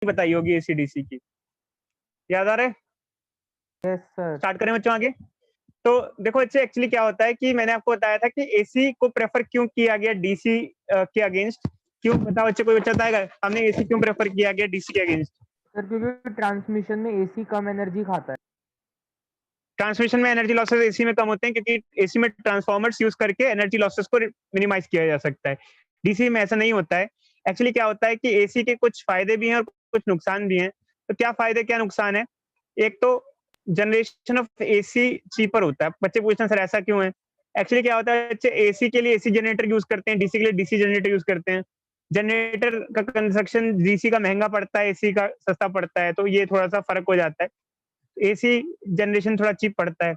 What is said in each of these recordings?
बताई होगी AC DC की, याद आ रहा है? Yes sir. स्टार्ट करें बच्चों आगे। तो देखो बच्चे एक्चुअली क्या होता है कि मैंने आपको बताया था कि एसी को प्रेफर क्यों किया गया डीसी के अगेंस्ट। क्यों बताओ बच्चे, कोई बच्चा बताएगा हमने एसी क्यों प्रेफर किया गया डीसी के अगेंस्ट? सर क्योंकि ट्रांसमिशन में एसी कम एनर्जी खाता है। ट्रांसमिशन में एनर्जी लॉसेस एसी में कम होते हैं क्योंकि एसी में ट्रांसफॉर्मर्स यूज करके एनर्जी लॉसेस को मिनिमाइज किया जा सकता है। डीसी में ऐसा नहीं होता है। एक्चुअली क्या होता है कि एसी के कुछ फायदे भी हैं और कुछ नुकसान भी हैं। तो क्या फायदे क्या नुकसान है? एक तो जनरेशन ऑफ एसी चीपर होता है। बच्चे पूछते हैं सर ऐसा क्यों है? एक्चुअली क्या होता है, बच्चे एसी के लिए एसी जनरेटर यूज करते हैं, डीसी के लिए डीसी जनरेटर यूज करते हैं। जनरेटर का कंस्ट्रक्शन डीसी का महंगा पड़ता है, एसी का सस्ता पड़ता है, तो ये थोड़ा सा फर्क हो जाता है। एसी जनरेशन थोड़ा चीप पड़ता है।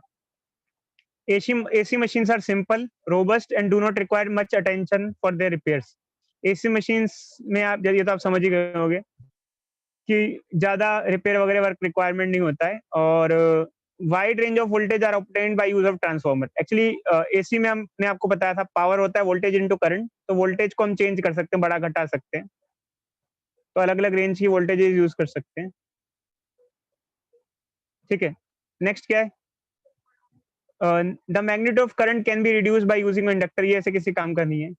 AC machines are simple, robust and do not require much attention for their repairs. AC machines में आप ये तो आप समझ ही गए होंगे कि ज़्यादा रिपेयर वगैरह वर्क रिक्वायरमेंट नहीं होता है और wide range of voltage are obtained by use of transformer. Actually AC में हमने आपको बताया था पावर होता है वोल्टेज इनटू करंट, तो वोल्टेज को हम चेंज कर सकते हैं, बड़ा घटा सकते हैं, तो अलग अलग रेंज की वोल्टेजेस यूज कर सकते हैं। ठीक है, नेक्स्ट क्या है? The magnitude of current can be reduce by using inductor. ये ऐसे किसी काम का नहीं है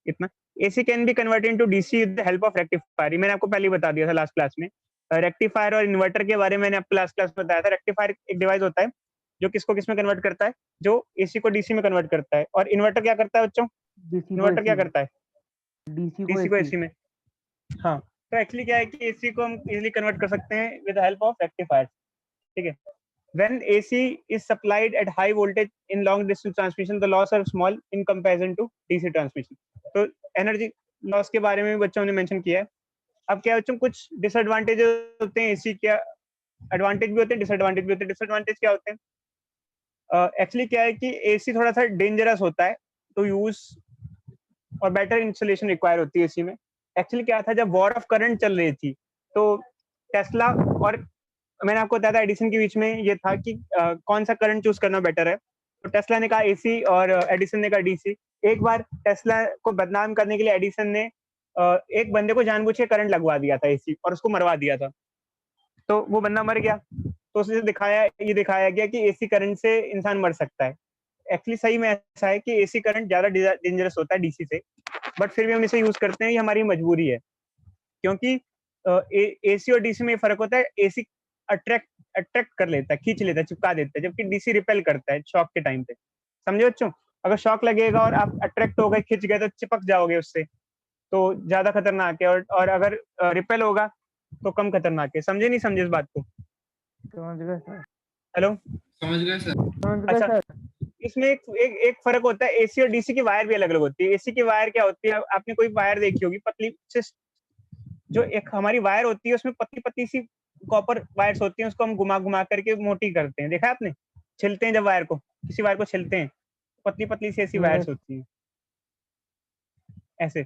इतना। AC can be converted into DC with the help of rectifier. मैंने आपको पहले ही बता दिया था लास्ट क्लास में। रेक्टिफायर और इन्वर्टर के बारे में मैंने आपको लास्ट क्लास में बताया था। रेक्टिफायर एक डिवाइस होता है जो किसको किस में कन्वर्ट करता है, जो एसी को डीसी में कन्वर्ट करता है। और इन्वर्टर क्या करता है बच्चों? डीसी को इन्वर्टर क्या एसी, करता है? डीसी को डीसी को एसी। एसी में। हाँ, तो एक्चुअली क्या है कि एसी को हम इजिली कन्वर्ट कर सकते हैं विद हेल्प ऑफ रेक्टिफायर। ठीक है। When AC is supplied at high voltage in long distance transmission, the loss are small in comparison to DC transmission. तो एनर्जी लॉस के बारे में भी बच्चों ने मेंशन किया है। अब क्या बच्चों, कुछ डिसएडवांटेजेस होते हैं एसी के, एडवांटेज भी होते हैं डिसएडवांटेज भी होते हैं। डिसएडवांटेज क्या होते हैं? एक्चुअली क्या है कि एसी थोड़ा सा डेंजरस होता है टू यूज और बेटर इंस्टॉलेशन रिक्वायर होती है एसी में। एक्चुअली क्या था, जब वॉर ऑफ करंट चल रही थी तो टेस्ला और मैंने आपको बताया था एडिसन के बीच में ये था कि कौन सा करंट चूज करना बेटर है। तो टेस्ला ने कहा एसी और एडिसन ने कहा डीसी। एक बार टेस्ला को बदनाम करने के लिए एडिसन ने एक बंदे को जानबूझ के करंट लगवा दिया था एसी और उसको मरवा दिया था। तो वो बंदा मर गया, तो उसने दिखाया गया कि एसी करंट से इंसान मर सकता है। एक्चुअली सही में ऐसा है कि एसी करंट ज्यादा डेंजरस होता है डीसी से, बट फिर भी हम इसे यूज करते हैं, ये हमारी मजबूरी है। क्योंकि एसी और डीसी में फर्क होता है, एसी अट्रैक्ट कर लेता है, खींच लेता है, चिपका देता है, जबकि डीसी रिपेल करता है शॉक के टाइम पे। समझे बच्चों? अगर शॉक लगेगा और आप अट्रैक्ट हो गए, खिंच गए, तो चिपक जाओगे उससे, तो ज्यादा खतरनाक है। और अगर रिपेल होगा तो कम खतरनाक है। समझे नहीं समझे इस बात को? समझ गए सर। हेलो? समझ गए सर। समझ गए अच्छा, सर। इसमें एक फर्क होता है, एसी और डीसी की वायर भी अलग अलग होती है। एसी की वायर क्या होती है, आपने कोई वायर देखी होगी पतली, जो एक हमारी वायर होती है उसमें पतली पतली सी कॉपर वायर्स होती हैं, उसको हम घुमा घुमा करके मोटी करते हैं। देखा है आपने? छिलते हैं जब वायर को, किसी वायर को छिलते हैं, पतली पतली सी ऐसी वायर्स होती हैं, ऐसे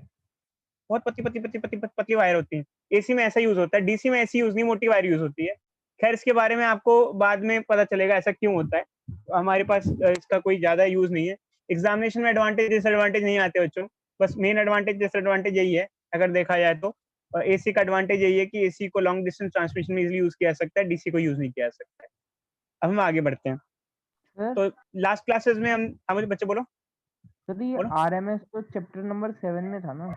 बहुत पतली पतली पतली पतली पतली वायर होती हैं। एसी में ऐसा यूज होता है, डीसी में ऐसी यूज नहीं, मोटी वायर यूज होती है। खैर, इसके बारे में आपको बाद में पता चलेगा ऐसा क्यों होता है। हमारे पास इसका कोई ज्यादा यूज नहीं है। एग्जामिनेशन में एडवांटेज डिसएडवांटेज नहीं आते बच्चों, बस मेन एडवांटेज डिसएडवांटेज यही है अगर देखा जाए तो। एसी का एडवांटेज यही है कि एसी को लॉन्ग डिस्टेंस ट्रांसमिशन में इजीली यूज किया जा सकता है, डीसी को यूज नहीं किया जा सकता है। अब हम आगे बढ़ते हैं। सर तो लास्ट क्लासेस में हम मुझे बच्चे बोलो सर ये बोलो आरएमएस तो चैप्टर नंबर 7 में था ना?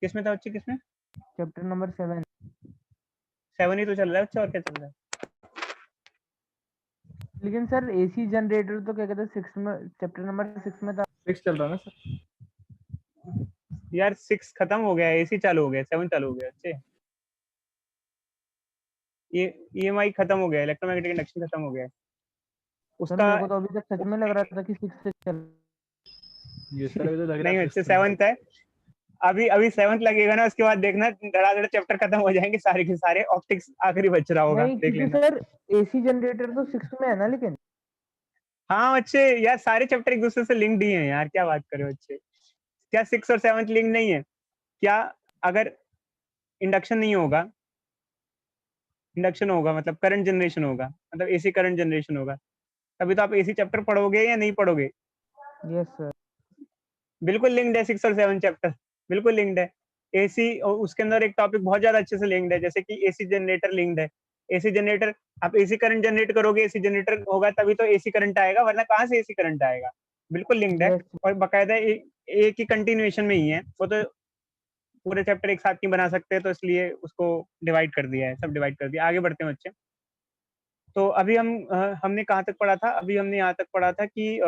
किसमें था बच्चे, किसमें? Chapter number 7। 7 ही तो चल रहा है बच्चा, और क्या चल रहा है? लेकिन सर एसी जनरेटर तो क्या कहते हैं 6 में, चैप्टर नंबर 6 में था। 6 चल रहा है ना सर? यार 6 खत्म हो गया, एसी चालू हो गया, 7 चालू हो गया बच्चे। ये ईएमआई खत्म हो गया, इलेक्ट्रोमैग्नेटिक इंडक्शन खत्म हो गया है सर उसका। मेरे को तो अभी तक सच में लग रहा था कि 6 से चल। ये सर अभी तो लग रहा नहीं है बच्चे, 6 में। 7th है। अभी 7th लगेगा ना, उसके बाद देखना धड़ाधड़ चैप्टर खत्म हो जाएंगे सारे के सारे। ऑप्टिक्स आखिरी बच रहा होगा, नहीं देख क्योंकि लेना। सर एसी जनरेटर तो 6 में है ना, लेकिन हाँ बच्चे, यार सारे चैप्टर एक दूसरे से लिंक्ड ही हैं यार, क्या बात करे बच्चे। क्या 6 और 7th लिंक नहीं है क्या? अगर इंडक्शन नहीं होगा, इंडक्शन होगा मतलब करंट जनरेशन होगा, मतलब एसी करंट जनरेशन होगा, तभी तो आप एसी चैप्टर पढ़ोगे या नहीं पढ़ोगे? Yes sir. बिल्कुल लिंक्ड है 6 और 7 चैप्टर, बिल्कुल लिंक्ड है। एसी, उसके अंदर एक टॉपिक बहुत ज्यादा अच्छे से लिंक्ड है, जैसे कि एसी जनरेटर लिंक्ड है। एसी जनरेटर, आप एसी करंट जनरेट करोगे, एसी जनरेटर होगा तभी तो एसी करंट आएगा, वरना कहाँ से एसी करंट आएगा। बिल्कुल लिंक्ड है, यस और बाकायदा एक ही कंटिन्यूएशन में ही है। वो तो पूरे चैप्टर एक साथ नहीं बना सकते, तो इसलिए उसको डिवाइड कर दिया है, सब डिवाइड कर दिया। आगे बढ़ते हैं बच्चे। तो अभी हमने कहाँ तक पढ़ा था? अभी हमने यहाँ तक पढ़ा था कि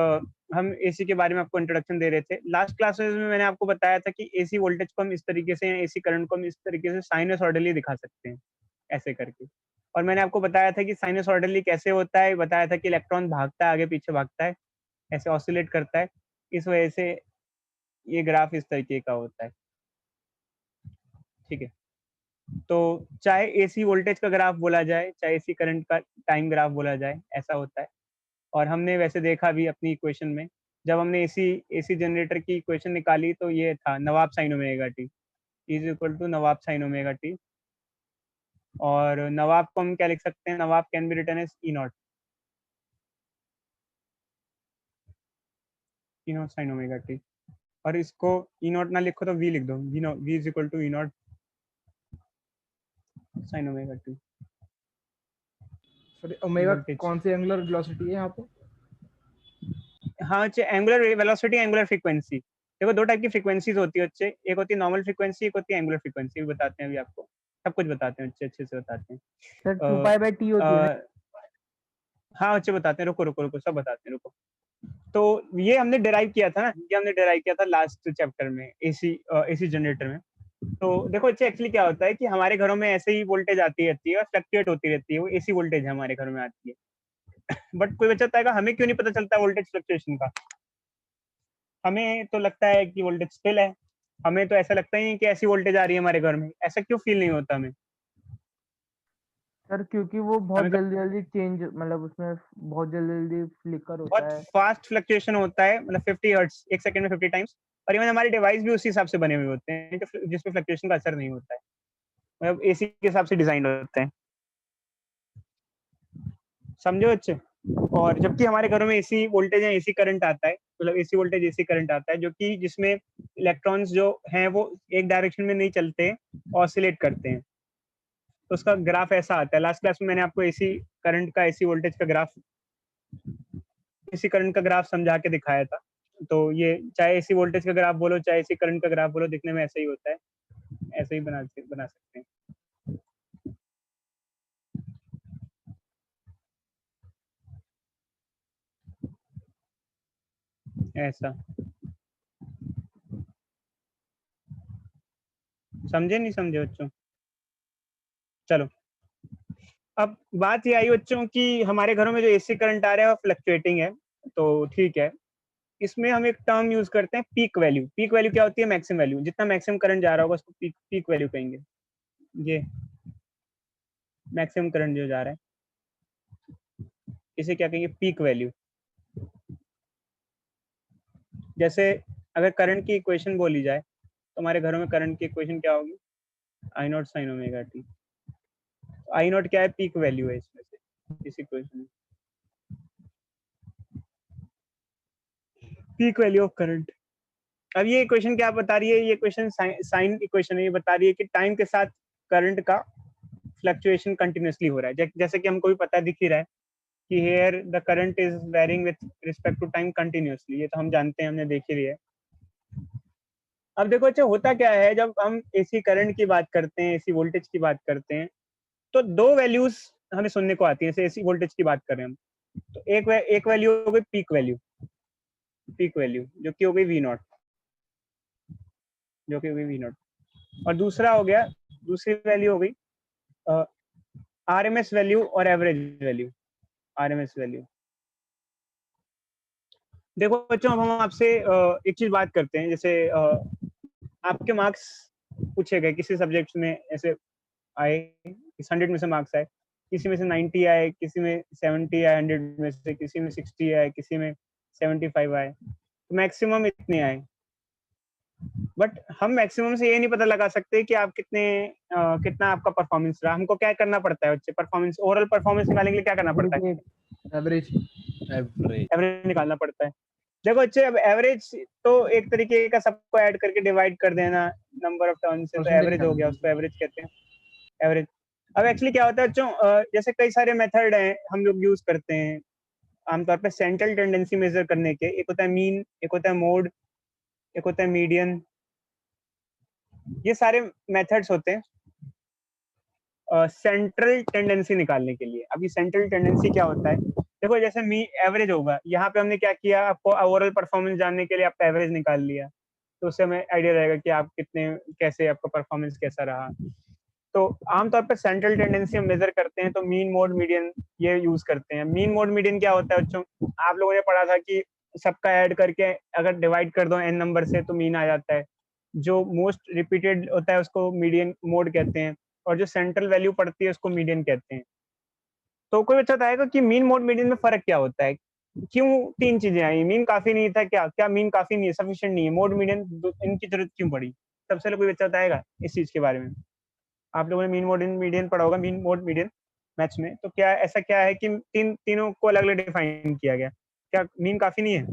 हम एसी के बारे में आपको इंट्रोडक्शन दे रहे थे। लास्ट क्लासेस में मैंने आपको बताया था कि एसी वोल्टेज को हम इस तरीके से, एसी करंट को हम इस तरीके से साइनसॉइडली दिखा सकते हैं, ऐसे करके। और मैंने आपको बताया था कि साइनसॉइडली कैसे होता है, बताया था कि इलेक्ट्रॉन भागता है, आगे पीछे भागता है, ऐसे ऑसिलेट करता है, इस वजह से ये ग्राफ इस तरीके का होता है। ठीक है, तो चाहे एसी वोल्टेज का ग्राफ बोला जाए, चाहे एसी करंट का टाइम ग्राफ बोला जाए, ऐसा होता है। और हमने वैसे देखा भी अपनी इक्वेशन में, जब हमने एसी जनरेटर की इक्वेशन निकाली तो ये था नवाब sine omega T is equal to नवाब साइन ओमेगा टी। और नवाब को हम क्या लिख सकते हैं? नवाब can be written as E naught sine omega T. और इसको ई नॉट ना लिखो तो वी लिख दो, V is equal to E naught sine omega T. Sorry, omega voltage, कौन सी एंगुलर वेलोसिटी है यहाँ पे? हाँ, एंगुलर वेलोसिटी, एंगुलर फ्रीक्वेंसी। देखो दो टाइप की फ्रीक्वेंसीज होती है बच्चे, एक होती है नॉर्मल फ्रीक्वेंसी, एक होती है एंगुलर फ्रीक्वेंसी। बताते हैं अभी आपको, सब कुछ बताते हैं, अच्छे से बताते हैं। सर 2π/t होती है ना? हाँ बच्चे बताते हैं, रुको रुको रुको, सब बताते हैं, रुको। तो ये हमने डिराइव किया था ना, ये हमने डिराइव किया था लास्ट चैप्टर में, एसी जनरेटर में। तो देखो बच्चे, एक्चुअली क्या होता है कि हमारे घरों में ऐसे ही वोल्टेज आती रहती है और फ्लक्चुएट होती रहती है, वो एसी वोल्टेज है हमारे घरों में आती है। बट कोई बच्चा बताएगा हमें क्यों नहीं पता चलता वोल्टेज फ्लक्चुएशन का? हमें तो लगता है कि वोल्टेज स्टिल है, हमें तो ऐसा लगता ही नहीं कि ऐसी वोल्टेज आ रही है हमारे घर में। ऐसा क्यों फील नहीं होता हमें? सर क्योंकि वो बहुत हमें जल्दी जल्दी चेंज, मतलब उसमें बहुत जल्दी जल्दी फ्लिकर बहुत होता है। फास्ट फ्लक्चुएशन होता है, मतलब 50 हर्ट्ज, एक सेकंड में 50 टाइम्स। और इवन हमारे डिवाइस भी उसी हिसाब से बने हुए होते हैं जिसमें फ्लक्चुएशन का असर नहीं होता है, मतलब एसी के हिसाब से डिजाइन होते हैं, समझो बच्चे। और जबकि हमारे घरों में एसी वोल्टेज है, एसी करंट आता है, मतलब एसी वोल्टेज एसी करंट आता है, जो कि जिसमें इलेक्ट्रॉन्स जो हैं वो एक डायरेक्शन में नहीं चलते, ऑसिलेट करते हैं। तो उसका ग्राफ ऐसा आता है। लास्ट क्लास में मैंने आपको एसी करंट का, एसी वोल्टेज का ग्राफ, एसी करंट का ग्राफ समझा के दिखाया था। तो ये चाहे एसी वोल्टेज का ग्राफ बोलो, चाहे एसी करंट का ग्राफ बोलो, दिखने में ऐसा ही होता है, ऐसे ही बना सकते हैं। ऐसा समझे नहीं समझे बच्चों? चलो, अब बात ये आई बच्चों कि हमारे घरों में जो एसी करंट आ रहा है वो फ्लक्चुएटिंग है, तो ठीक है। इसमें हम एक टर्म यूज करते हैं, पीक वैल्यू। पीक वैल्यू क्या होती है? मैक्सिमम वैल्यू, जितना मैक्सिमम करंट जा रहा होगा उसको पीक वैल्यू कहेंगे। ये मैक्सिमम करंट जो जा रहा है, इसे क्या कहेंगे? Peak value. जैसे अगर करंट की इक्वेशन बोली जाए तो हमारे घरों में करंट की इक्वेशन क्या होगी? I naught sine omega T. I naught क्या है? पीक वैल्यू है इसमें से, इस इक्वेशन में, पीक वैल्यू ऑफ करंट। अब ये इक्वेशन क्या बता रही है? ये इक्वेशन साइन इक्वेशन है, ये बता रही है कि टाइम के साथ करंट का फ्लक्चुएशन कंटिन्यूसली हो रहा है। जैसे कि हमको भी पता दिख ही रहा है कि here the current is varying with respect to time continuously, ये तो हम जानते हैं, हमने देख ही लिया है। अब देखो अच्छा, होता क्या है जब हम एसी करंट की बात करते हैं, एसी वोल्टेज की बात करते हैं, तो दो वैल्यूज हमें सुनने को आती है। जैसे एसी वोल्टेज की बात करें हम, तो एक वैल्यू हो गई पीक वैल्यू, जो कि हो गई वी नॉट, जो कि हो गई वी नॉट। और दूसरा हो गया, दूसरी वैल्यू हो गई आरएमएस वैल्यू और एवरेज वैल्यू, आरएमएस वैल्यू। देखो बच्चों, अब हम आपसे एक चीज बात करते हैं। जैसे आपके मार्क्स पूछे गए किसी सब्जेक्ट में, ऐसे आए 100 में से मार्क्स आए, किसी में से 90 आए, किसी में 70 आए, 100 में से किसी में 60 आए, किसी में 75 आए, तो मैक्सिमम इतने आए। बट हम मैक्सिमम से ये नहीं पता लगा सकते कि आप कितना आपका परफॉर्मेंस रहा। हमको क्या करना पड़ता है बच्चे? परफॉर्मेंस, ओवरऑल परफॉर्मेंस निकालने के लिए क्या करना पड़ता है? एवरेज। एवरेज निकालना पड़ता है। देखो अच्छे, अब एवरेज तो एक तरीके का सबको ऐड करके डिवाइड कर देना नंबर ऑफ टर्न से, तो परसेंटेज एवरेज हो गया, निकालना उसको एवरेज कहते हैं, एवरेज। अब एक्चुअली क्या होता है बच्चों, जैसे कई सारे मेथड हैं हम लोग यूज करते हैं आमतौर पे सेंट्रल टेंडेंसी मेजर करने के। एक होता है मीन, एक होता है मोड, एक होता है मीडियन, ये सारे मेथड्स होते हैं सेंट्रल टेंडेंसी निकालने के लिए। अभी सेंट्रल टेंडेंसी क्या होता है, देखो जैसे मी एवरेज होगा, यहाँ पे हमने क्या किया, आपको ओवरऑल परफॉर्मेंस जानने के लिए आपका एवरेज निकाल लिया, तो उससे हमें आइडिया रहेगा कि आप कितने, कैसे आपका परफॉर्मेंस कैसा रहा। तो आमतौर पर सेंट्रल टेंडेंसी हम मेजर करते हैं तो मीन मोड मीडियन ये यूज करते हैं। मीन मोड मीडियन क्या होता है बच्चों, आप लोगों ने पढ़ा था कि सबका ऐड करके अगर डिवाइड कर दो एन नंबर से तो मीन आ जाता है। जो मोस्ट रिपीटेड होता है उसको मीडियन मोड कहते हैं, और जो सेंट्रल वैल्यू पड़ती है उसको मीडियन कहते हैं। तो कोई बच्चा बताएगा कि मीन मोड मीडियन में फर्क क्या होता है, क्यों तीन चीजें आई, मीन काफी नहीं था क्या, क्या मीन काफी नहीं है, सफिशिएंट नहीं है, मोड मीडियन इनकी जरूरत क्यों पड़ी? सबसे पहले कोई बच्चा बताएगा इस चीज के बारे में। आप लोगों ने मीन मोड मीडियन पढ़ा होगा, मीन मोड मीडियन मैथ्स में, तो क्या ऐसा क्या है कि तीनों को अलग अलग डिफाइन किया गया, क्या मीन काफी नहीं है?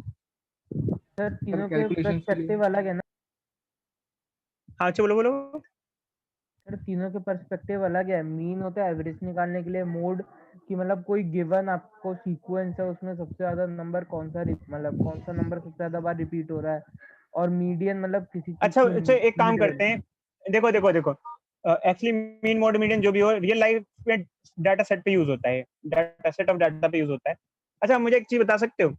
सर तीनों के कैलकुलेशंस के लिए पर्सपेक्टिव अलग है ना। हाँ अच्छा, बोलो बोलो। सर तीनों के पर्सपेक्टिव अलग है। मीन होता है एवरेज निकालने के लिए, मोड कि मतलब कोई गिवन आपको सीक्वेंस है उसमें सबसे ज्यादा नंबर कौन सा मतलब कौन सा नंबर सबसे ज्यादा बार रिपीट हो रहा है। और मीडियन मतलब किसी चीज अच्छा की अच्छा, एक काम मिड करते वैल्यू। हैं, देखो देखो देखो, एक्चुअली मीन मोड मीडियन जो भी हो रियल लाइफ में डाटा सेट पे यूज होता है, डाटा सेट ऑफ डाटा पे यूज होता है। अच्छा मुझे एक चीज बता सकते हो,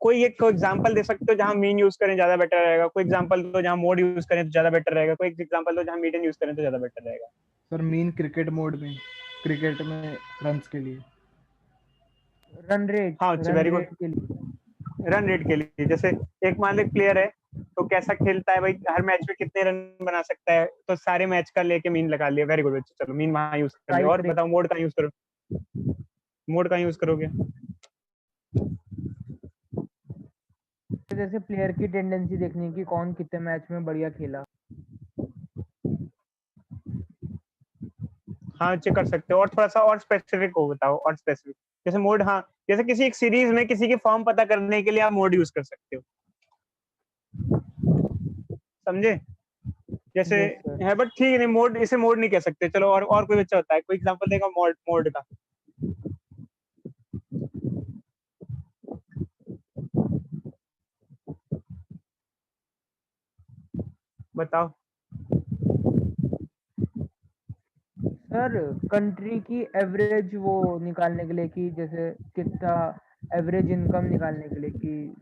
कोई एक एग्जांपल दे सकते हो जहां मीन यूज करें ज्यादा बेटर रहेगा, कोई एग्जांपल दो जहां मोड यूज करें तो ज्यादा बेटर रहेगा, कोई एग्जांपल दो जहां मीडियन यूज करें तो ज्यादा बेटर रहेगा। सर मीन क्रिकेट मोड में, क्रिकेट में रन्स के लिए। रन रेट, हाँ अच्छा, रन वेरी गुड। रेट के लिए। रन रेट के लिए, जैसे एक मान लो प्लेयर है तो कैसा खेलता है भाई, हर मैच में कितने रन बना सकता है, तो सारे मैच का लेके मीन लगा लिया, वेरी गुड। चलो मीन वहां यूज कर लिया, स्ट्राइक और रेट। बताओ मोड का यूज करो, मोड का यूज करोगे? जैसे प्लेयर की टेंडेंसी देखने की, कौन कितने मैच में बढ़िया खेला। हाँ चेक कर सकते हो, और थोड़ा सा और स्पेसिफिक हो बताओ, और स्पेसिफिक जैसे मोड, हाँ जैसे किसी एक सीरीज में किसी की फॉर्म पता करने के लिए आप मोड यूज कर सकते हो, समझे? जैसे यस सर। है, बट ठीक नहीं, मोड इसे मोड नहीं कह सकते। चलो और कोई बच्चा होता है, कोई एग्जांपल देगा मोड मोड का? बताओ। सर कंट्री की एवरेज वो निकालने के लिए कि जैसे कितना एवरेज इनकम निकालने के लिए कि।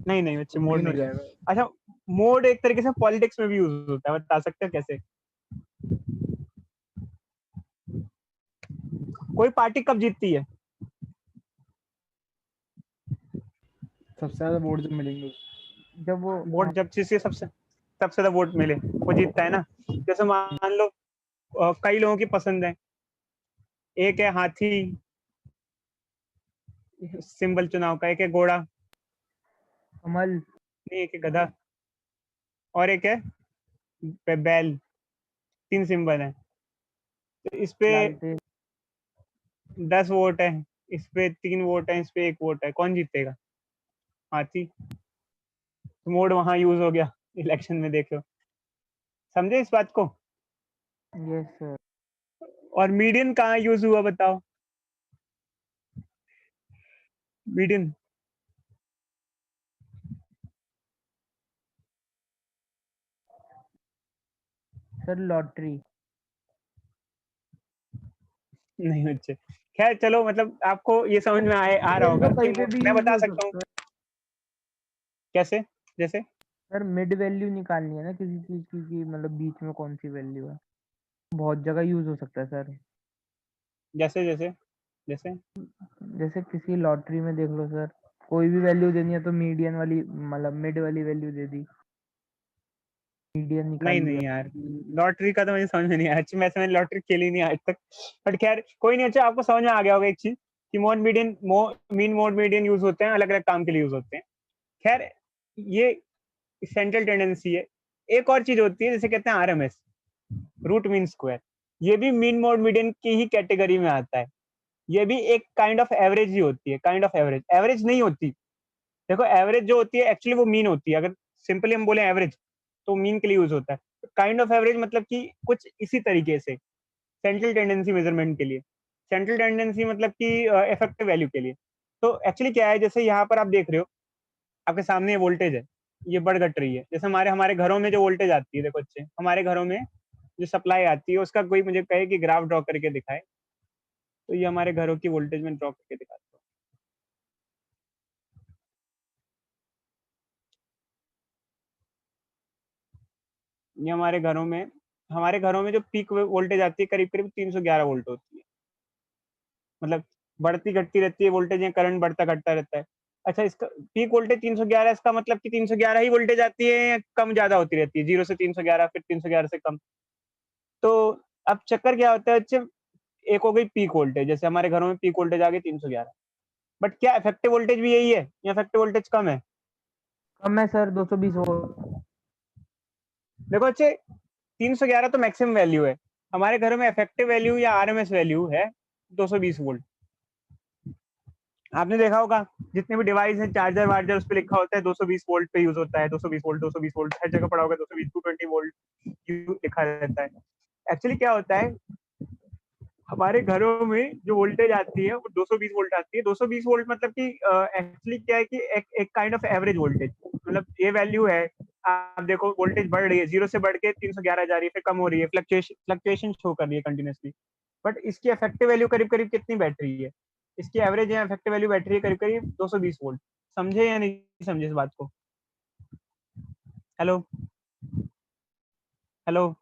नहीं नहीं बच्चे, मोड मीन हो नहीं। जाएगा। अच्छा, मोड एक तरीके से पॉलिटिक्स में भी यूज होता है, बता सकते हो कैसे? कोई पार्टी कब जीतती है? सबसे ज्यादा वोट जब मिलेंगे जब वो वोट जब जिसके सबसे सबसे ज्यादा वोट मिले वो जीतता है ना। जैसे मान लो कई लोगों की पसंद है, एक है हाथी सिंबल चुनाव का, एक है घोड़ा, कमल। नहीं एक है गधा, और एक है बैल, तीन सिंबल है। तो इस पे लालटेन। 10 वोट है, इस पे 3 वोट है, इस पे 1 वोट है, कौन जीतेगा? हाथी। तो मोड वहां यूज हो गया इलेक्शन में, देखो समझे इस बात को? Yes sir. और मीडियन कहाँ यूज हुआ बताओ? Median sir lottery. नहीं बच्चे, खैर चलो, मतलब आपको ये समझ में आ रहा मीडियन होगा तो कि कहीं पे भी मैं यूज बता हो सकता हूँ सकता है। कैसे, जैसे सर मिड वैल्यू निकालनी है ना किसी चीज की कि मतलब बीच में कौन सी वैल्यू है, बहुत जगह यूज हो सकता है सर। जैसे जैसे जैसे जैसे किसी लॉटरी में देख लो सर, कोई भी वैल्यू देनी है तो मीडियन वाली मतलब मिड वाली वैल्यू दे दी, मीडियन निकाल नहीं लिया। नहीं यार, लॉटरी का तो मुझे समझ में नहीं आया, अच्छी मैंने लॉटरी खेली नहीं आज तक, बट खैर कोई नहीं। अच्छा आपको समझ में आ गया होगा एक चीज कि मीन मोड मीडियन यूज होते हैं, अलग अलग काम के लिए यूज होते हैं। खैर ये सेंट्रल टेंडेंसी है। एक और चीज होती है जिसे कहते हैं आरएमएस, रूट मीन स्क्वायर, ये भी मीन मोड मीडियन की ही कैटेगरी में आता है। ये भी एक काइंड ऑफ एवरेज ही होती है, काइंड ऑफ एवरेज। एवरेज नहीं होती, देखो एवरेज जो होती है एक्चुअली वो मीन होती है। अगर सिंपली हम बोले एवरेज तो मीन के लिए यूज होता है। काइंड ऑफ एवरेज मतलब कि कुछ इसी तरीके से, सेंट्रल टेंडेंसी मेजरमेंट के लिए। सेंट्रल टेंडेंसी मतलब कि इफेक्टिव वैल्यू के लिए। तो एक्चुअली क्या है, जैसे यहाँ पर आप देख रहे हो, आपके सामने ये वोल्टेज है, ये बढ़ घट रही है। जैसे हमारे हमारे घरों में जो वोल्टेज आती है, देखो अच्छे, हमारे घरों में जो सप्लाई आती है उसका कोई मुझे कहे कि ग्राफ ड्रॉ करके दिखाए, तो ये हमारे घरों की वोल्टेज में ड्रॉ करके दिखाता हूँ। ये हमारे घरों में जो पीक वोल्टेज आती है करीब करीब 311 वोल्ट होती है। मतलब बढ़ती घटती रहती है वोल्टेज, या करंट बढ़ता घटता रहता है। अच्छा, इसका पीक वोल्टेज 311, इसका मतलब कि 311 ही वोल्टेज आती है या कम ज्यादा होती रहती है, 0 से 311 फिर 311 से कम। तो अब चक्कर क्या होता है, अच्छा एक हो गई पीक वोल्टेज, जैसे हमारे घरों में पीक वोल्टेज आ गई 311। बट क्या इफेक्टिव वोल्टेज भी यही है या इफेक्टिव वोल्टेज कम है? कम है सर, 220 वोल्ट। देखो अच्छे, 311 तो मैक्सिमम वैल्यू है, हमारे घरों में इफेक्टिव वैल्यू या आरएमएस वैल्यू है 220 वोल्ट। आपने देखा होगा जितने भी डिवाइस हैं, चार्जर वार्जर, उस पर लिखा होता है 220 वोल्ट पे यूज होता है, 220 वोल्ट, 220 वोल्ट, हर जगह पड़ा होगा 220, 220 वोल्ट लिखा रहता है। एक्चुअली क्या होता है, हमारे घरों में जो वोल्टेज आती है वो 220 वोल्ट आती है। 220 वोल्ट मतलब कि एक्चुअली क्या है कि एक काइंड ऑफ एवरेज वोल्टेज, मतलब ये वैल्यू है। आप देखो वोल्टेज बढ़ रही है, 0 से बढ़ के 311 जा रही है, फिर कम हो रही है, फ्लक्चुएशन शो कर रही है कंटिन्यूसली। बट इसकी इफेक्टिव वैल्यू करीब करीब कितनी बैठ रही है, इसकी एवरेज या इफेक्टिव वैल्यू बैठ रही है करीब करीब 220 वोल्ट। समझे या नहीं समझे इस बात को? हेलो, हेलो,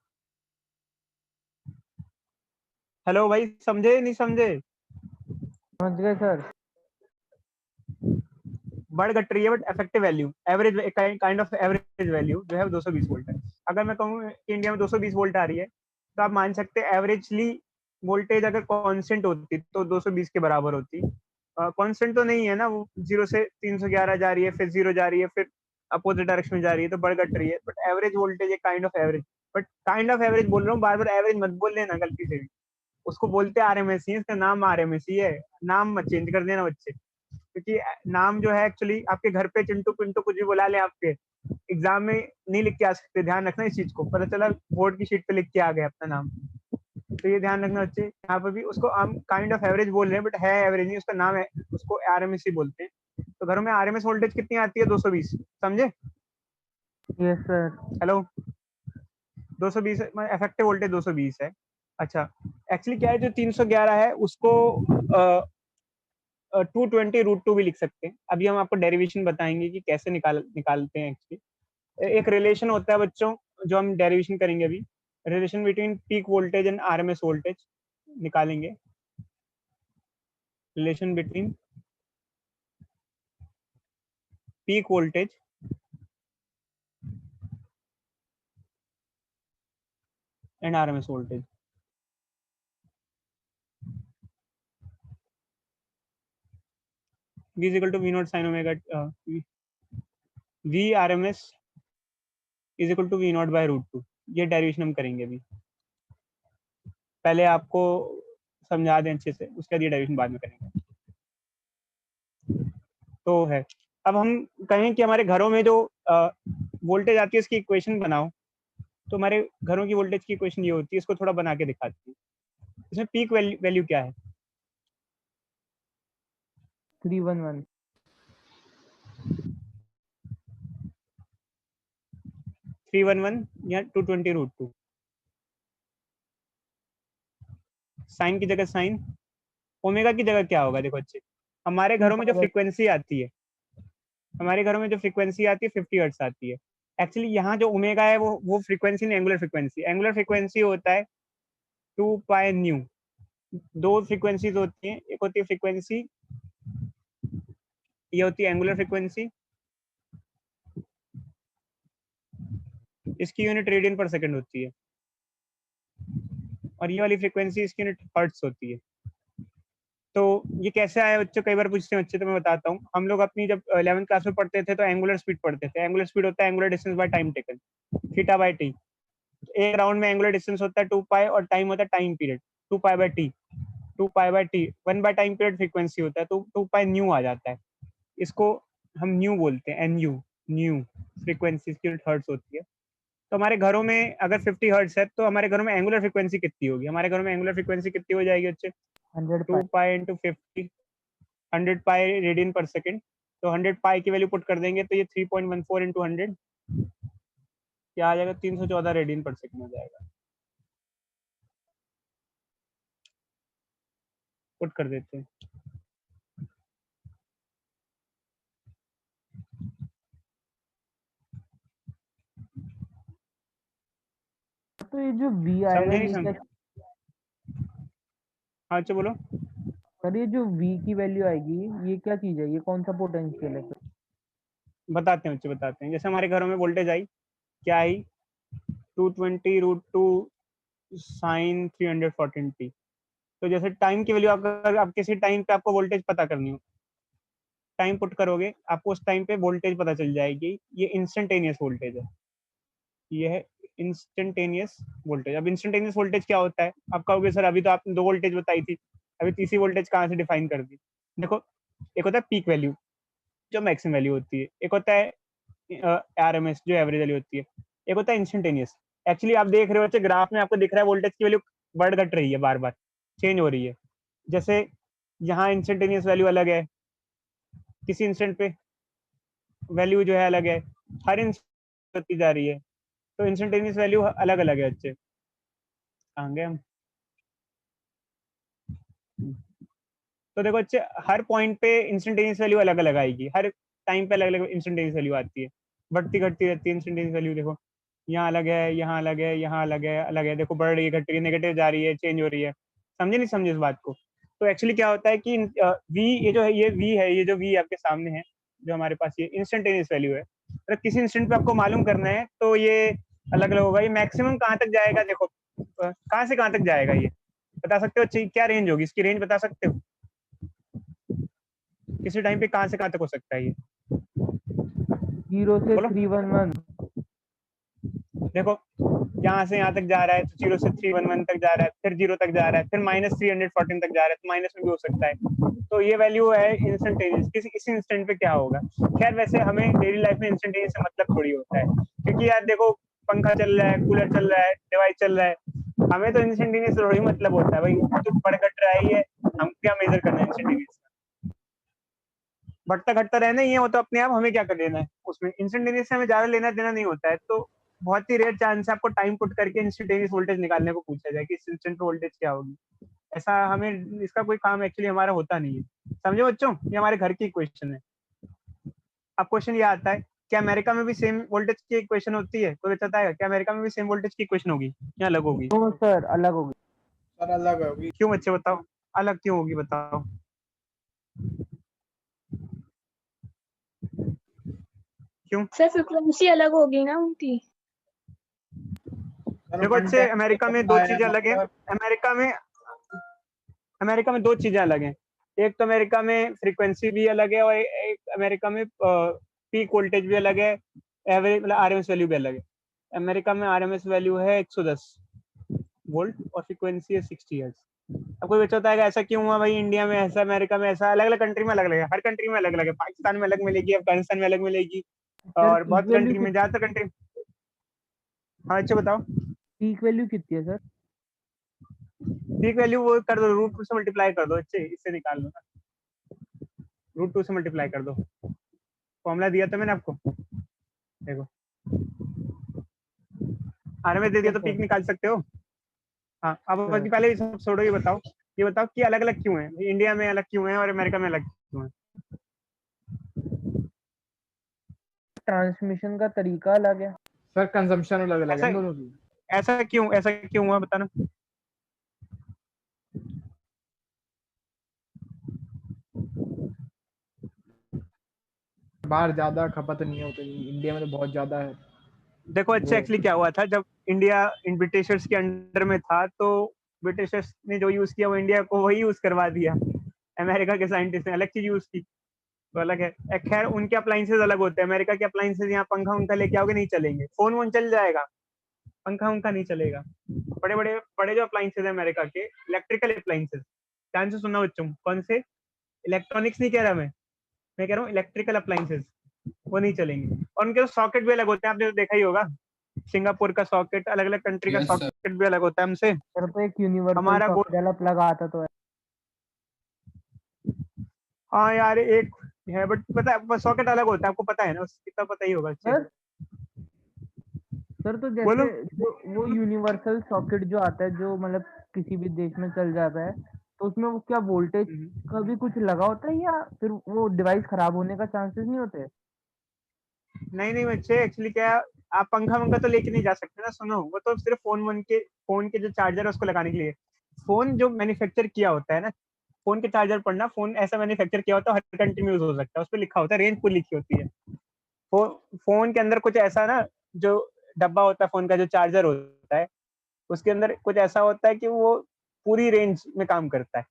हेलो भाई, समझे नहीं समझे? समझ गए सर। बढ़ घट रही है but effective value, average, kind of average value जो है वो 220 वोल्ट है। अगर मैं कहूँ कि इंडिया में 220 वोल्ट आ रही है, तो आप मान सकते हैं एवरेजली वोल्टेज अगर कांस्टेंट होती तो 220 के बराबर होती। कांस्टेंट तो नहीं है ना, वो 0 से 311 जा रही है, फिर 0 जा रही है, फिर अपोजिट डायरेक्शन में जा रही है, तो बढ़ घट रही है। बट एवरेज वोल्टेज एक kind of average, but kind of average बोल रहा हूँ, बार बार एवरेज मत बोल लेना गलती से भी। उसको बोलते आरएमएस ही है, इसका नाम आरएमएस ही है, नाम मत चेंज कर देना बच्चे। क्योंकि नाम जो है एक्चुअली आपके घर पे चिंटू पिंटू कुछ भी बुला ले, आपके एग्जाम में नहीं लिख के आ सकते, ध्यान रखना इस चीज को। पता चला बोर्ड की शीट पे लिख के आ गए अपना नाम, तो ये ध्यान रखना बच्चे। यहाँ पर भी उसको हम काइंड ऑफ एवरेज बोल रहे हैं, बट है एवरेज नहीं, उसका नाम है, उसको आरएमएस ही बोलते हैं। तो घरों में आरएमएस वोल्टेज कितनी आती है? 220, समझे? Yes sir. Hello, 220 effective voltage 220 है। अच्छा, एक्चुअली क्या है, जो 311 है उसको 220√2 भी लिख सकते हैं। अभी हम आपको डेरिवेशन बताएंगे कि कैसे निकालते हैं एक्चुअली। एक रिलेशन होता है बच्चों, जो हम डेरिवेशन करेंगे अभी, relation between peak voltage and RMS voltage निकालेंगे। Relation between peak voltage and RMS voltage. V is equal to V naught sin omega, V RMS is equal to V naught by √2। ये derivation हम करेंगे अभी, पहले आपको समझा दें अच्छे से, उसके बाद ये डेरिवेशन बाद में करेंगे। तो है, अब हम कहें कि हमारे घरों में जो वोल्टेज आती है उसकी इक्वेशन बनाओ, तो हमारे घरों की वोल्टेज की इक्वेशन ये होती है, इसको थोड़ा बना के दिखाती है। इसमें पीक वैल्यू क्या है? 311। 311 या 220√2। साइन की जगह साइन, ओमेगा की जगह क्या होगा? देखो अच्छे, हमारे घरों में जो फ्रीक्वेंसी आती है, हमारे घरों में जो फ्रीक्वेंसी आती है 50 हर्ट्ज आती है। एक्चुअली यहाँ जो ओमेगा है वो फ्रीक्वेंसी नहीं, एंगुलर फ्रीक्वेंसी। एंगुलर फ्रीक्वेंसी होता है 2 पाई न्यू। दो फ्रीक्वेंसीज होती हैं, एक होती है फ्रीक्वेंसी, ये होती है एंगुलर फ्रीक्वेंसी, इसकी यूनिट रेडियन पर सेकंड होती है, और ये वाली फ्रीक्वेंसी इसकी यूनिट हर्ट्ज होती है। तो ये कैसे आया बच्चों, कई बार पूछते हैं बच्चे, तो मैं बताता हूँ। हम लोग अपनी जब 11th क्लास में पढ़ते थे तो एंगुलर स्पीड पढ़ते थे। एंगुलर स्पीड होता है angular distance by time taken, theta by T. एक राउंड में एंगुलर डिस्टेंस होता है 2 पाई और टाइम होता है time period, 2 pi by T. 2 pi by T, 1 by time period frequency होता है, तो 2 पाई न्यू आ जाता है। इसको हम न्यू बोलते हैं, एनयू, न्यू फ्रीक्वेंसी की हर्ट्ज होती है। तो हमारे घरों में अगर 50 हर्ट्ज है तो हमारे घरों में एंगुलर फ्रीक्वेंसी कितनी होगी? हमारे घरों में एंगुलर फ्रीक्वेंसी कितनी हो जाएगी बच्चे? 100 2 पाई इंटू 50, 100 पाई रेडियन पर सेकेंड। तो 100 पाई की वैल्यू पुट कर देंगे तो ये 3.14 इंटू 100 क्या आ जाएगा? 314 रेडियन पर सेकेंड हो जाएगा। पुट कर देते हैं। तो ये जो V आएगा समझे नहीं ये क्या? समझे? हाँ अच्छा बोलो। सर ये जो V की वैल्यू आएगी ये क्या चीज है, ये कौन सा पोटेंशियल है? बताते हैं बच्चे, बताते हैं। जैसे हमारे घरों में वोल्टेज आई, क्या आई? 220 √2 साइन 314 टी। तो जैसे टाइम की वैल्यू, अगर आप किसी टाइम पे आपको वोल्टेज पता करनी हो, टाइम पुट करोगे, आपको उस टाइम पे वोल्टेज पता चल जाएगी। ये इंस्टेंटेनियस वोल्टेज है, ये है इंस्टेंटेनियस वोल्टेज। अब इंस्टेंटेनियस वोल्टेज क्या होता है? आप कहोगे सर अभी तो आपने 2 वोल्टेज बताई थी, अभी तीसरी वोल्टेज कहाँ से डिफाइन कर दी? देखो, एक होता है पीक वैल्यू जो मैक्सिमम वैल्यू होती है, एक होता है आरएमएस जो एवरेज वैल्यू होती है, एक होता है इंस्टेंटेनियस। एक्चुअली आप देख रहे हो बच्चे, ग्राफ में आपको दिख रहा है वोल्टेज की वैल्यू बढ़ घट रही है, बार बार चेंज हो रही है। जैसे यहाँ इंस्टेंटेनियस वैल्यू अलग है, किसी इंस्टेंट पे वैल्यू जो है अलग है, हर इंस्टेंट होती जा रही है। तो इंस्टेंटेनियस वैल्यू अलग अलग है बच्चे। कहाँ गए हम? तो देखो बच्चे, हर पॉइंट पे इंस्टेंटेनियस वैल्यू अलग अलग आएगी, हर टाइम पे अलग अलग इंस्टेंटेनियस वैल्यू आती है, बढ़ती घटती रहती है इंस्टेंटेनियस वैल्यू। देखो यहाँ अलग है, यहाँ अलग है, यहाँ अलग है, अलग है। देखो बढ़ रही है, घट रही है, नेगेटिव जा रही है, चेंज हो रही है। समझे नहीं समझे इस बात को? तो एक्चुअली क्या होता है कि वी, ये जो है, ये वी है, ये जो वी आपके सामने है, जो हमारे पास ये इंस्टेंटेनियस वैल्यू है। अगर किसी इंस्टेंट पे आपको मालूम करना है तो ये अलग अलग होगा। ये मैक्सिमम कहाँ तक जाएगा? देखो कहाँ से कहाँ तक जाएगा, ये बता सकते हो? क्या रेंज होगी इसकी? रेंज बता सकते हो? किसी टाइम पे कहाँ से कहाँ तक हो सकता है ये? 0 से बोलो। 311। देखो यहाँ से यहाँ तक जा रहा है तो 0 से 311 तक जा रहा है, फिर 0 तक जा रहा है, फिर -314 तक जा रहा है, तो माइनस में भी हो सकता है। तो ये वैल्यू है इंस्टेंटेनियस। किसी इंस्टेंट पे क्या होगा? खैर वैसे हमें डेली लाइफ में इंस्टेंटेनियस से मतलब थोड़ी होता है, क्योंकि यार देखो पंखा चल रहा है, कूलर चल रहा है, डिवाइस चल रहा है, हमें तो इंस्टेंटेनियस से थोड़ी मतलब होता है भाई। तो बढ़ घट रहा है, ये हम क्या मेजर करना है इंस्टेंटेनियस? बढ़ता घटता रहना ही है वो, तो अपने आप हमें क्या कर लेना है उसमें। इंस्टेंटेनियस से हमें ज्यादा लेना देना नहीं होता है। तो बहुत ही रेयर चांस है आपको टाइम पुट करके इंस्टेंटेनियस वोल्टेज निकालने को पूछा जाए कि इस इंस्टेंट वोल्टेज क्या होगी। ऐसा हमें, इसका कोई काम एक्चुअली हमारा होता नहीं है। समझो बच्चों, ये हमारे घर की क्वेश्चन है। अब क्वेश्चन ये आता है, क्या अमेरिका में भी सेम वोल्टेज की इक्वेशन होती है? कोई बताता है क्या अमेरिका में भी सेम वोल्टेज की इक्वेशन होगी या अलग होगी? तो सर अलग होगी। सर अलग होगी। क्यों बच्चे बताओ, अलग क्यों होगी बताओ? क्यों? सर फ्रिक्वेंसी अलग होगी ना उनकी। सर देखो वन बच्चे, टाइम अमेरिका में दो चीजें अलग है। अमेरिका में 2 चीजें अलग हैं। एक तो अमेरिका में फ्रीक्वेंसी भी अलग है, और एक अमेरिका में पीक वोल्टेज भी अलग है, एवरेज मतलब आरएमएस वैल्यू भी अलग है। अमेरिका में आरएमएस वैल्यू है 110 वोल्ट और फ्रीक्वेंसी है 60 हर्ट्ज। अब कोई बच्चा होता है ऐसा क्यों हुआ भाई, इंडिया में ऐसा, अमेरिका में ऐसा? अलग अलग कंट्री में अलग अलग है, हर कंट्री में अलग अलग है। पाकिस्तान में अलग मिलेगी, अफगानिस्तान में अलग मिलेगी, सर और बहुत कंट्री में, ज्यादातर कंट्री। हाँ अच्छा बताओ। पीक वैल्यू कितनी है सर? पीक वैल्यू वो कर दो, √2 से मल्टीप्लाई कर दो, अच्छे इससे निकाल लो ना, √2 से मल्टीप्लाई कर दो। फॉर्मूला दिया था मैंने आपको, देखो आरएमएस दे दिया तो पीक निकाल सकते हो। हाँ अब सर पहले ये सब छोड़ो, ये बताओ कि अलग अलग क्यों है, इंडिया में अलग क्यों है और अमेरिका में अलग क्यों है? ट्रांसमिशन का तरीका अलग है। सर कंजम्पशन अलग अलग ऐसा है दोनों की। ऐसा क्यों हुआ बताना? बाहर ज्यादा खपत नहीं होती, इंडिया में तो बहुत ज्यादा है। देखो अच्छा, एक्चुअली क्या हुआ था, जब इंडिया इन ब्रिटिशर्स के अंडर में था तो ब्रिटिशर्स ने जो यूज किया वो इंडिया को वही यूज करवा दिया। अमेरिका के साइंटिस्ट ने अलग चीज यूज की, तो अलग है। खैर उनके अप्लाइंसेस अलग होते हैं, अमेरिका के अप्लाइंसेस यहाँ पंखा उनका लेके आओगे नहीं चलेंगे, फोन वोन चल जाएगा, पंखा उनका नहीं चलेगा। बड़े बड़े बड़े जो अप्लाइंसेस है अमेरिका के, इलेक्ट्रिकल अप्लाइंसेस, ध्यान से सुनना बच्चों, कौन से? इलेक्ट्रॉनिक्स नहीं कह रहा मैं कह रहा हूँ इलेक्ट्रिकल अप्लायंसेस, वो नहीं चलेंगे। और उनके तो सॉकेट भी अलग होते हैं, आपने तो देखा ही होगा, सिंगापुर का सॉकेट, अलग अलग कंट्री का सॉकेट भी अलग होता है हमसे। सर तो एक यूनिवर्सल हमारा सॉकेट वाला प्लग आता तो है। हाँ यार एक है, बट पता है सॉकेट अलग होता है, आपको पता है ना, कितना पता ही होगा अच्छे। सर सर तो बोलो। जैसे जो वो यूनिवर्सल सॉकेट जो आता है, जो मतलब किसी भी देश में चल जाता है, तो उसमें वो क्या वोल्टेज का भी कुछ लगा होता है, या फिर वो डिवाइस खराब होने का चांसेस नहीं होते? नहीं नहीं बच्चे, एक्चुअली क्या है, आप पंखा वंखा तो लेके नहीं जा सकते ना, सुनो, वो तो सिर्फ फोन के जो चार्जर है उसको लगाने के लिए। फोन जो मैन्युफैक्चर किया होता है ना, फोन के चार्जर पढ़ना, फोन ऐसा मैन्युफैक्चर किया होता है हर कंट्री में यूज हो सकता है, उस पर लिखा होता है, रेंज पूरी लिखी होती है। फोन के अंदर कुछ ऐसा ना, जो डब्बा होता है फोन का, जो चार्जर होता है, उसके अंदर कुछ ऐसा होता है कि वो पूरी रेंज में काम करता है।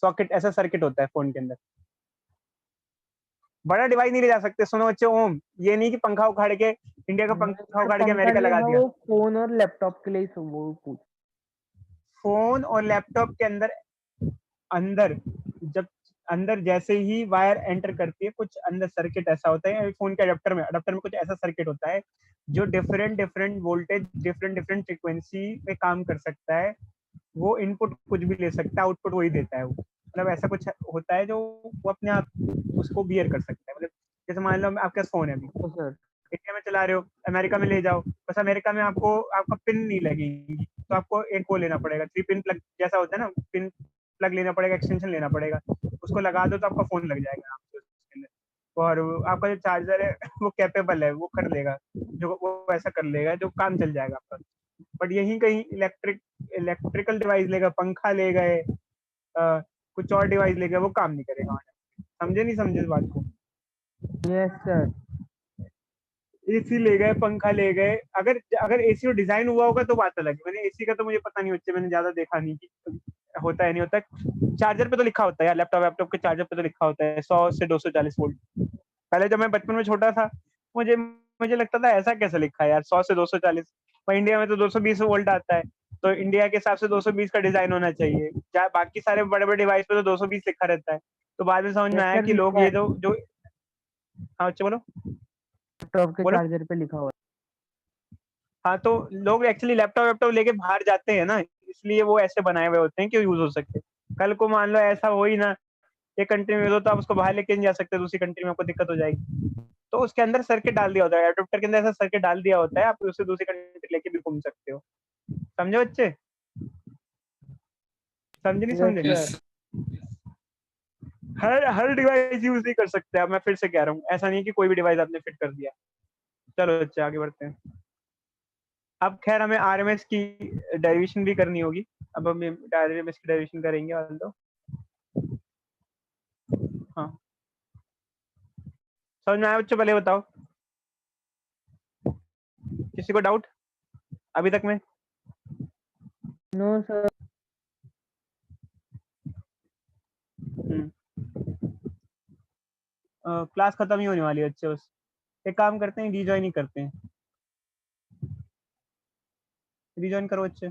सॉकेट ऐसा सर्किट होता है फोन के अंदर। बड़ा डिवाइस नहीं ले जा सकते, सुनो बच्चे, ओम, ये नहीं कि पंखा उखाड़ के, इंडिया का पंखा उखाड़ के पंखा अमेरिका नहीं लगा है, दिया। वो फोन और लैपटॉप के लिए वो पूछ। फोन और लैपटॉप के अंदर अंदर जब अंदर जैसे ही वायर एंटर करती है, कुछ अंदर सर्किट ऐसा होता है, फोन के अडेप्टर में कुछ ऐसा सर्किट होता है जो different different voltage, different different frequency पे काम कर सकता है। वो इनपुट कुछ भी ले सकता है, आउटपुट वही देता है वो, मतलब ऐसा कुछ होता है जो वो अपने आप उसको बियर कर सकता है। मतलब जैसे मान लो आपके पास फोन है अभी, तो सर इंडिया में चला रहे हो, अमेरिका में ले जाओ, बस अमेरिका में आपको आपका पिन नहीं लगेगी, तो आपको एक वो लेना पड़ेगा, 3 पिन प्लग जैसा होता है ना, पिन प्लग लेना पड़ेगा, एक्सटेंशन लेना पड़ेगा, उसको लगा दो तो आपका फोन लग जाएगा आपके उसके अंदर। और आपका जो चार्जर है वो कैपेबल है, वो कर लेगा, जो वो ऐसा कर लेगा जो काम चल जाएगा आपका। बट यही कहीं इलेक्ट्रिकल डिवाइस लेगा, पंखा ले गए, कुछ और डिवाइस ले गए, वो काम नहीं करेगा। समझे नहीं समझे इस बात को? Yes sir. एसी ले गए, पंखा ले गए, अगर अगर एसी को डिजाइन हुआ होगा तो बात अलग है। मैंने एसी का तो मुझे पता नहीं, बच्चे मैंने ज्यादा देखा नहीं कि होता है नहीं होता है। चार्जर पे तो लिखा होता है यार, लैपटॉप के चार्जर पे तो लिखा होता है 100 से 240 वोल्ट। पहले जब मैं बचपन में छोटा था, मुझे मुझे लगता था ऐसा कैसे लिखा है यार, 100 से 240, पर इंडिया में तो 220 वोल्ट आता है, तो इंडिया के हिसाब से 220 का डिजाइन होना चाहिए। बाकी सारे बड़े बड़े डिवाइस पे तो 220 लिखा रहता है। तो बाद में समझ में यस आया सर, कि लोग लिखा है, ये जो हाँ बच्चे बोलो लैपटॉप के बोलो। चार्जर पे लिखा हुआ हाँ तो लोग एक्चुअली लैपटॉप लेके बाहर जाते हैं ना, इसलिए वो ऐसे बनाए हुए होते हैं कि यूज हो सके। कल को मान लो ऐसा हो ही ना, एक कंट्री में हो तो आप उसको बाहर लेके नहीं जा सकते, दूसरी कंट्री में आपको दिक्कत हो जाएगी। तो उसके अंदर सर्किट डाल दिया होता है, एडाप्टर के अंदर ऐसा सर्किट डाल दिया होता है, आप उसे दूसरी कंट्री लेके भी घूम सकते हो। समझे बच्चे? समझे नहीं है। यस समझे? सर। हर डिवाइस यूज नहीं कर सकते आप, मैं फिर से कह रहा हूँ, ऐसा नहीं कि कोई भी डिवाइस आपने फिट कर दिया। चलो बच्चे आगे बढ़ते हैं। अब खैर हमें आरएमएस की डेरिवेशन भी करनी होगी, अब हम आरएमएस की डेरिवेशन करेंगे वाल तो। हाँ समझ में आया बच्चों? पहले बताओ, किसी को डाउट अभी तक में? No sir. क्लास खत्म ही होने वाली है बच्चे, बस एक काम करते हैं, रिजॉइन ही करते हैं। रिजॉइन करो बच्चे।